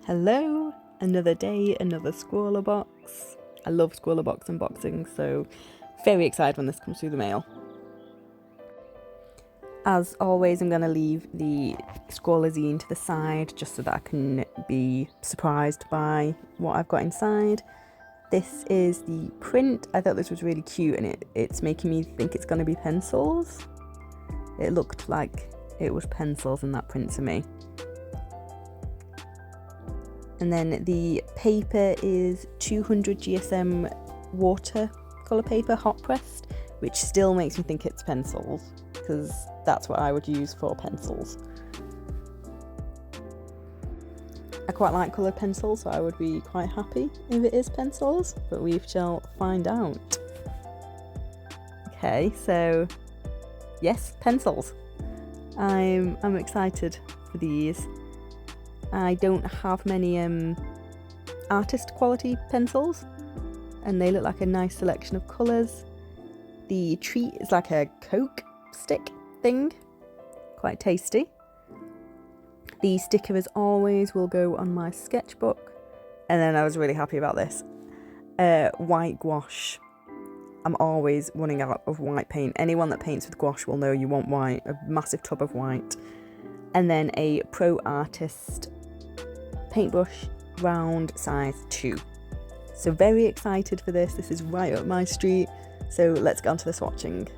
Hello, another day, another scrawlr box. I love scrawlr box unboxing, so very excited when this comes through the mail. As always, I'm going to leave the scrawlr zine to the side just so that I can be surprised by what I've got inside. This is the print. I thought this was really cute and it's making me think it's going to be pencils. It looked like it was pencils in that print to me. And then the paper is 200 GSM watercolour paper, hot pressed, which still makes me think it's pencils, because that's what I would use for pencils. I quite like coloured pencils, so I would be quite happy if it is pencils, but we shall find out. Okay, so yes, pencils. I'm excited for these. I don't have many artist quality pencils, and they look like a nice selection of colours. The treat is like a Coke stick thing, quite tasty. The sticker, as always, will go on my sketchbook. And then I was really happy about this. White gouache. I'm always running out of white paint. Anyone that paints with gouache will know you want white, a massive tub of white. And then a Pro Artist paintbrush, round size 2. So very excited for this. This is right up my street. So let's get on to the swatching.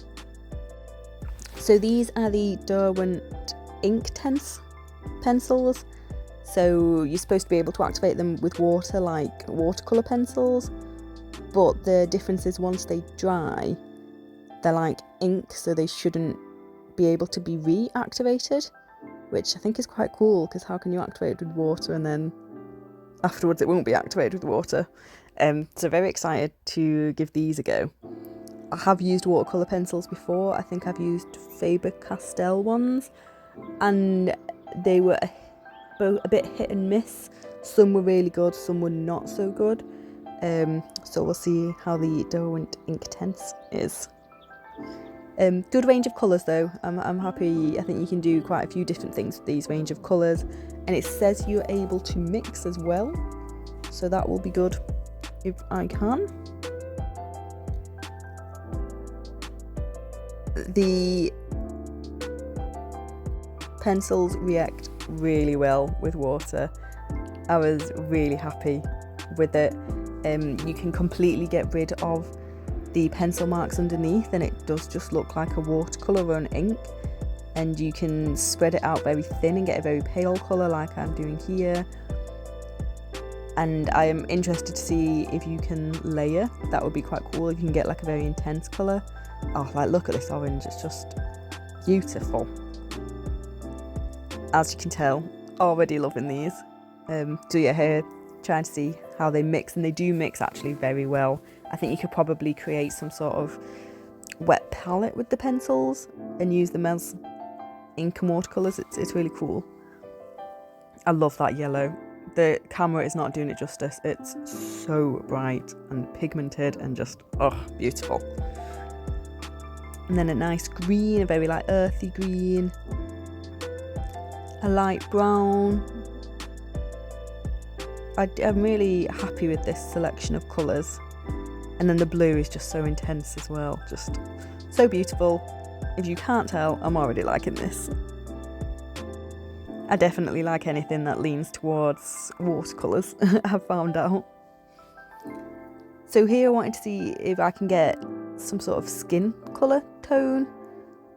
So these are the Derwent Inktense pencils. So you're supposed to be able to activate them with water like watercolour pencils, but the difference is once they dry, they're like ink, so they shouldn't be able to be reactivated, which I think is quite cool, because how can you activate it with water and then afterwards it won't be activated with water? So very excited to give these a go. I have used watercolour pencils before. I think I've used Faber-Castell ones, and they were a bit hit and miss. Some were really good, some were not so good. So we'll see how the Derwent Inktense is. Good range of colours though. I'm happy. I think you can do quite a few different things with these range of colours, and it says you're able to mix as well, so that will be good if I can. The pencils react really well with water. I was really happy with it. You can completely get rid of the pencil marks underneath, and it does just look like a watercolour or an ink, and you can spread it out very thin and get a very pale colour like I'm doing here. And I am interested to see if you can layer. That would be quite cool if you can get like a very intense colour. Oh, like look at this orange, it's just beautiful. As you can tell, already loving these. So yeah, here trying to see how they mix, and they do mix actually very well. I think you could probably create some sort of wet palette with the pencils and use them as ink and watercolours. It's really cool. I love that yellow. The camera is not doing it justice. It's so bright and pigmented and just, oh, beautiful. And then a nice green, a very like earthy green, a light brown. I'm really happy with this selection of colours. And then the blue is just so intense as well, just so beautiful. If you can't tell, I'm already liking this. I definitely like anything that leans towards watercolours, I've found out. So here I wanted to see if I can get some sort of skin colour tone.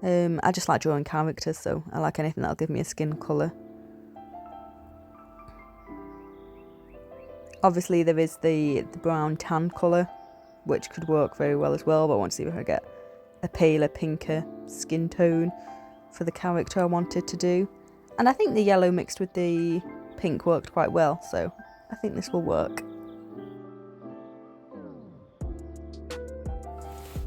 I just like drawing characters, so I like anything that'll give me a skin colour. Obviously there is the brown tan colour, which could work very well as well, but I want to see if I get a paler, pinker skin tone for the character I wanted to do. And I think the yellow mixed with the pink worked quite well, so I think this will work.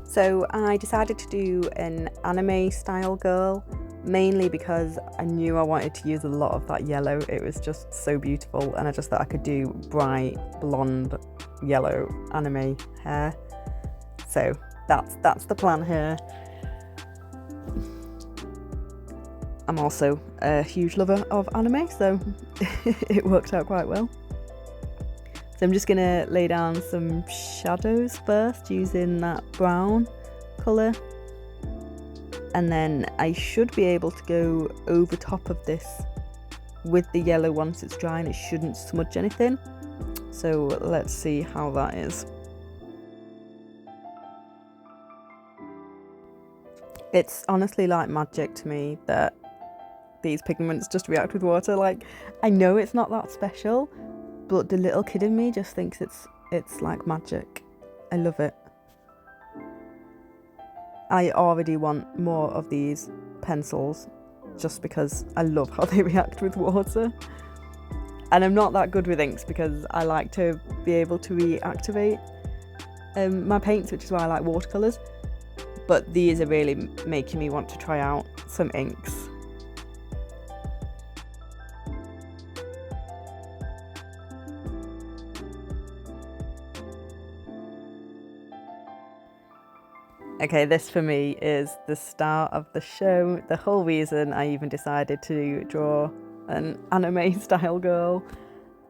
So I decided to do an anime style girl, mainly because I knew I wanted to use a lot of that yellow. It was just so beautiful, and I just thought I could do bright blonde yellow anime hair. So that's the plan here. I'm also a huge lover of anime, so it worked out quite well. So I'm just going to lay down some shadows first using that brown colour. And then I should be able to go over top of this with the yellow once it's dry, and it shouldn't smudge anything. So let's see how that is. It's honestly like magic to me that these pigments just react with water. Like, I know it's not that special, but the little kid in me just thinks it's like magic. I love it. I already want more of these pencils just because I love how they react with water. And I'm not that good with inks because I like to be able to reactivate my paints, which is why I like watercolours. But these are really making me want to try out some inks. Okay, this for me is the start of the show. The whole reason I even decided to draw an anime style girl.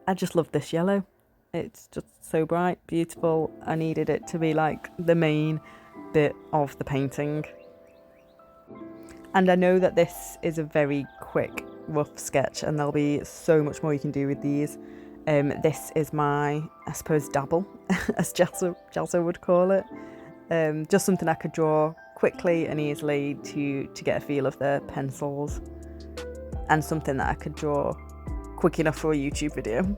I just love this yellow. It's just so bright, beautiful. I needed it to be like the main bit of the painting. And I know that this is a very quick, rough sketch, and there'll be so much more you can do with these. This is my, I suppose, dabble, as Jazza would call it. Just something I could draw quickly and easily to get a feel of the pencils, and something that I could draw quick enough for a YouTube video.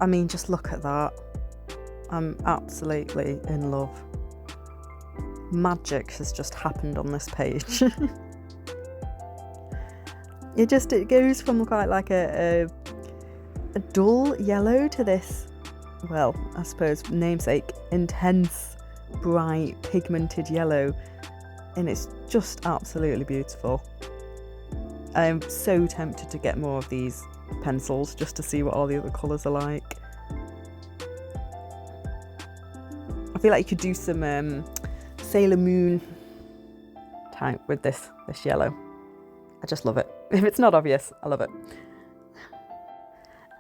I mean, just look at that. I'm absolutely in love. Magic has just happened on this page. It goes from quite like a dull yellow to this, well, I suppose namesake, intense, bright, pigmented yellow, and it's just absolutely beautiful. I'm so tempted to get more of these pencils just to see what all the other colours are like. I feel like you could do some Sailor Moon type with this yellow. I just love it. If it's not obvious, I love it.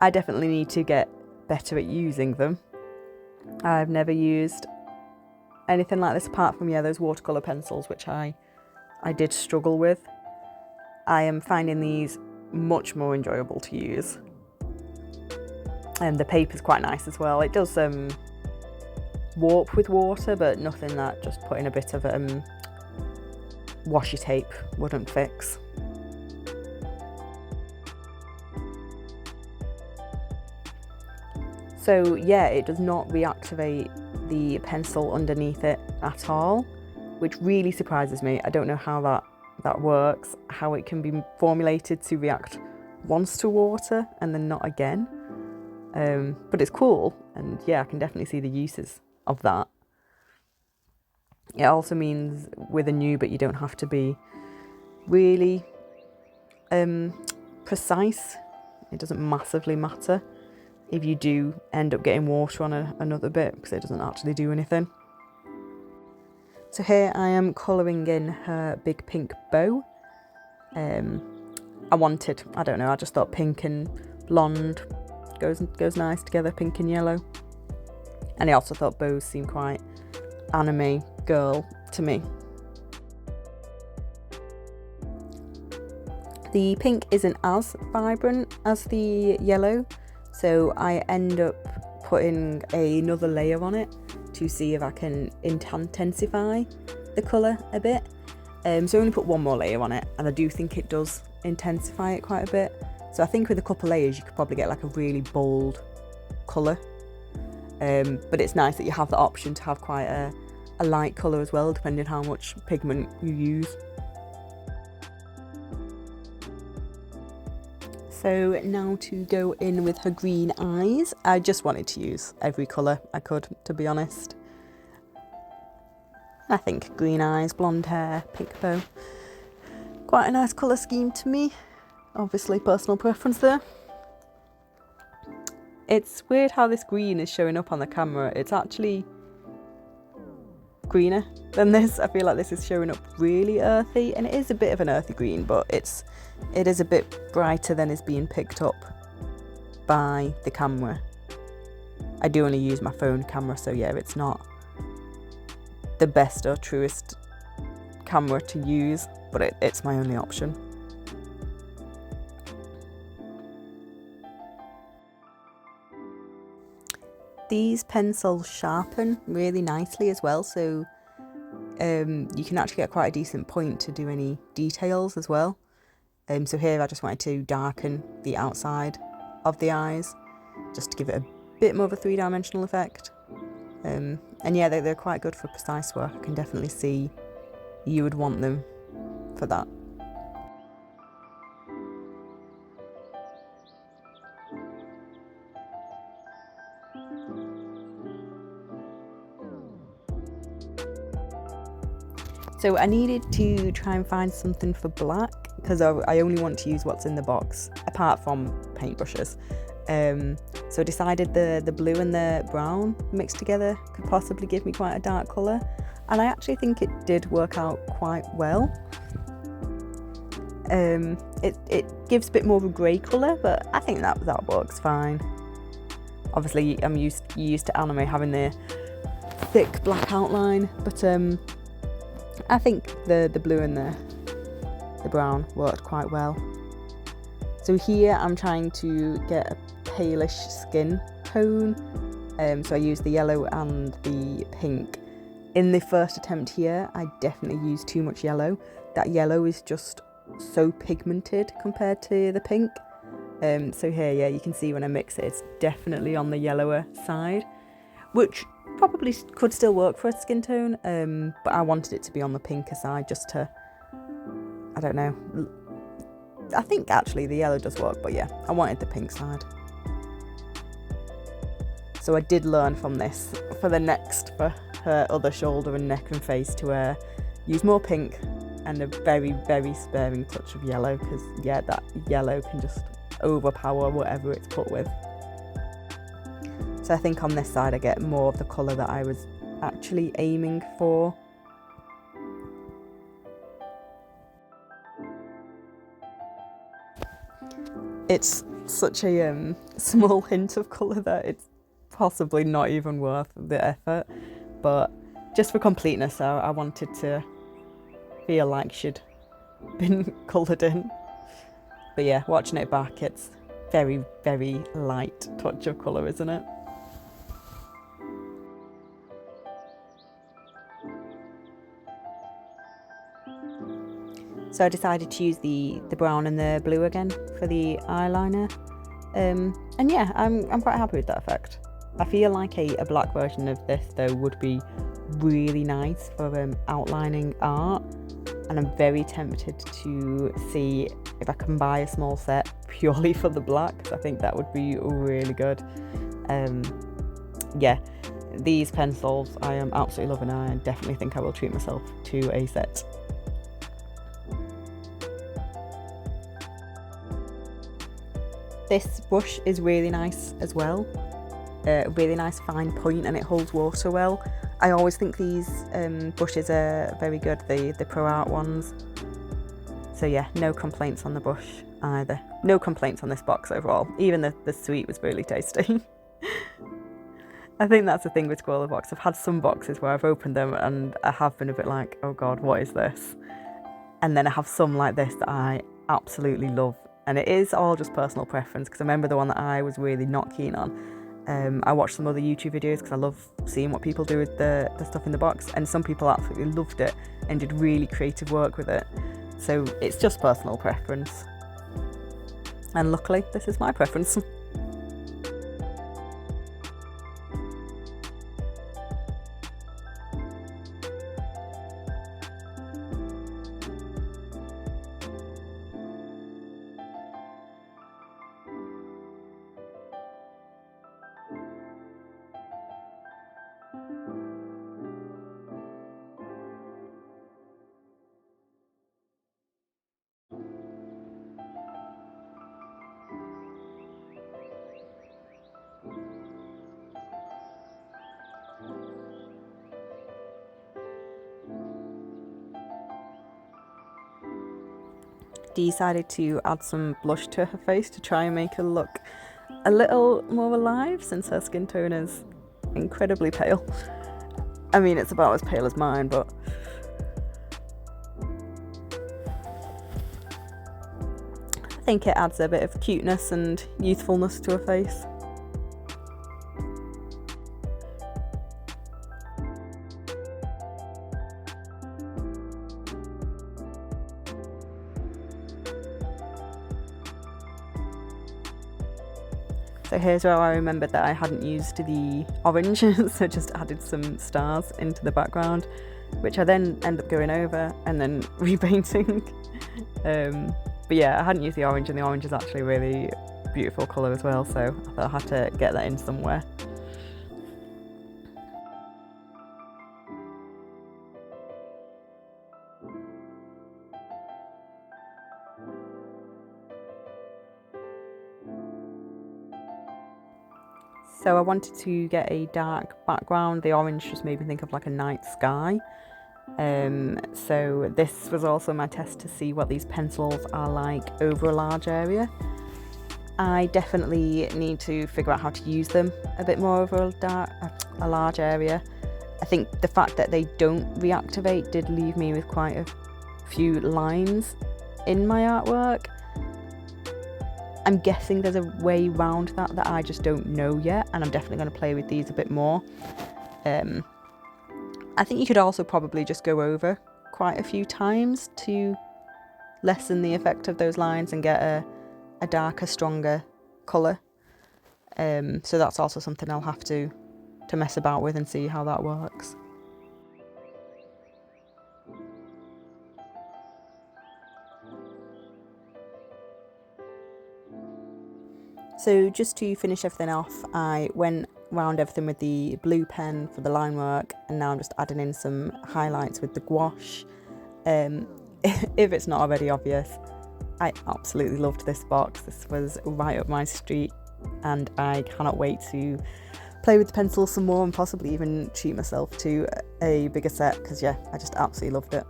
I definitely need to get better at using them. I've never used anything like this apart from, those watercolour pencils, which I did struggle with. I am finding these much more enjoyable to use. And the paper's quite nice as well. It does warp with water, but nothing that just putting a bit of washi tape wouldn't fix. So yeah, it does not reactivate the pencil underneath it at all, which really surprises me. I don't know how that works, how it can be formulated to react once to water and then not again. But it's cool, and yeah, I can definitely see the uses of that. It also means with a Nubit you don't have to be really precise. It doesn't massively matter if you do end up getting water on another bit, because it doesn't actually do anything. So here I am colouring in her big pink bow. I don't know, I just thought pink and blonde goes nice together, pink and yellow. And I also thought bows seem quite anime girl to me. The pink isn't as vibrant as the yellow, so I end up putting another layer on it to see if I can intensify the colour a bit. So I only put one more layer on it, and I do think it does intensify it quite a bit. So I think with a couple layers you could probably get like a really bold colour. But it's nice that you have the option to have quite a light colour as well, depending on how much pigment you use. So now to go in with her green eyes. I just wanted to use every colour I could, to be honest. I think green eyes, blonde hair, pink bow. Quite a nice colour scheme to me. Obviously personal preference there. It's weird how this green is showing up on the camera. It's actually greener than this. I feel like this is showing up really earthy, and it is a bit of an earthy green, but it is a bit brighter than is being picked up by the camera. I do only use my phone camera, so yeah, it's not the best or truest camera to use, but it's my only option. These pencils sharpen really nicely as well, so you can actually get quite a decent point to do any details as well. So here I just wanted to darken the outside of the eyes, just to give it a bit more of a three-dimensional effect. And yeah, they're quite good for precise work. I can definitely see you would want them for that. So I needed to try and find something for black, because I only want to use what's in the box, apart from paintbrushes. So I decided the blue and the brown mixed together could possibly give me quite a dark colour, and I actually think it did work out quite well. It gives a bit more of a grey colour, but I think that works fine. Obviously I'm used to anime having the thick black outline, but I think the blue and the brown worked quite well. So here I'm trying to get a palish skin tone, so I used the yellow and the pink. In the first attempt here, I definitely used too much yellow. That yellow is just so pigmented compared to the pink. So here, yeah, you can see when I mix it, it's definitely on the yellower side, which probably could still work for a skin tone, but I wanted it to be on the pinker side just to, I don't know, I think actually the yellow does work, but yeah, I wanted the pink side. So I did learn from this for her other shoulder and neck and face to use more pink and a very, very sparing touch of yellow, because yeah, that yellow can just overpower whatever it's put with. So I think on this side I get more of the colour that I was actually aiming for. It's such a small hint of colour that it's possibly not even worth the effort, but just for completeness, I wanted to feel like she'd been coloured in. But yeah, watching it back, it's very, very light touch of colour, isn't it? So I decided to use the brown and the blue again for the eyeliner. And yeah, I'm quite happy with that effect. I feel like a black version of this though would be really nice for outlining art, and I'm very tempted to see if I can buy a small set purely for the black, because I think that would be really good. Yeah, these pencils I am absolutely loving, and I definitely think I will treat myself to a set. This brush is really nice as well, really nice fine point, and it holds water well. I always think these brushes are very good, the Pro Art ones. So yeah, no complaints on the brush either. No complaints on this box overall. Even the sweet was really tasty. I think that's the thing with scrawlr box. I've had some boxes where I've opened them and I have been a bit like, oh god, what is this? And then I have some like this that I absolutely love. And it is all just personal preference, because I remember the one that I was really not keen on. I watched some other YouTube videos because I love seeing what people do with the stuff in the box, and some people absolutely loved it and did really creative work with it. So it's just personal preference. And luckily, this is my preference. decided to add some blush to her face to try and make her look a little more alive, since her skin tone is incredibly pale. I mean, it's about as pale as mine, but I think it adds a bit of cuteness and youthfulness to her face. So here's where I remembered that I hadn't used the orange, so just added some stars into the background, which I then end up going over and then repainting. But yeah, I hadn't used the orange, and the orange is actually a really beautiful colour as well, so I thought I had to get that in somewhere. So I wanted to get a dark background. The orange just made me think of like a night sky. So this was also my test to see what these pencils are like over a large area. I definitely need to figure out how to use them a bit more over a large area. I think the fact that they don't reactivate did leave me with quite a few lines in my artwork. I'm guessing there's a way around that I just don't know yet, and I'm definitely going to play with these a bit more. I think you could also probably just go over quite a few times to lessen the effect of those lines and get a darker, stronger colour. So that's also something I'll have to mess about with and see how that works. So just to finish everything off, I went round everything with the blue pen for the line work, and now I'm just adding in some highlights with the gouache. If it's not already obvious, I absolutely loved this box. This was right up my street, and I cannot wait to play with the pencil some more and possibly even treat myself to a bigger set, because yeah, I just absolutely loved it.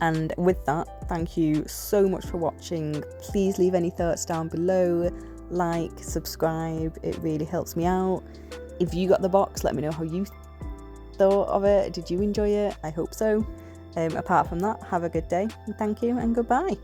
And with that, thank you so much for watching. Please leave any thoughts down below. Like, subscribe, it really helps me out. If you got the box, let me know how you thought of it. Did you enjoy it? I hope so. Apart from that, have a good day, and thank you, and goodbye.